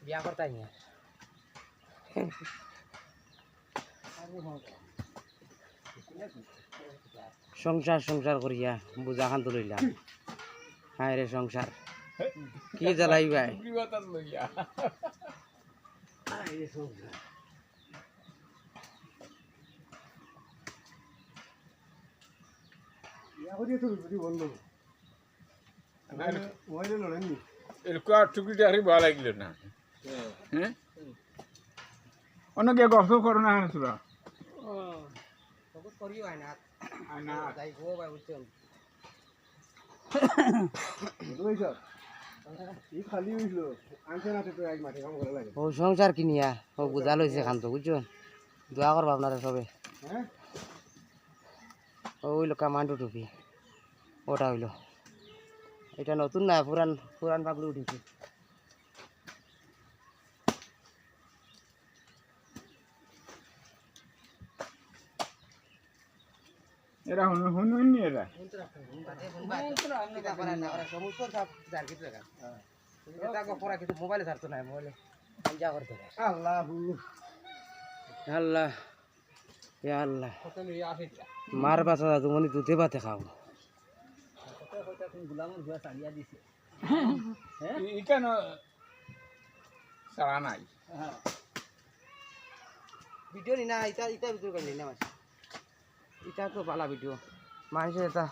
বিয়া করতে নিয়ে সংসার সংসার করিয়া বুঝা খান তো লইলাম হায় রে সংসার কি জ্বালাই ভাই টুকিটা হারি ভালো লাগলো না হ্যাঁ অনেকে গল্প করো না তোরা করিও হয় না যাই গো ভাই বুঝছেন ও সংসার কিনিয়া ও বুঝা লইছে খান তো বুঝছো দোয়া করবো আপনারা সবে ওই লোক কামান্ডু টুপি ওটা হইল এটা নতুন না পুরান পুরান পাগড়ি উঠেছে এরা হুনুনি এরা মোবাইলে ছাড়তো না মোবাইলে আল্লাহ আল্লাহ মার বাচ্চা তুমি দুধে ভাতে খাও কেন সারা নাই ভিডিও নি না এটা ভিডিও করলি না এটা তো ভালো ভিডিও মানুষের এটা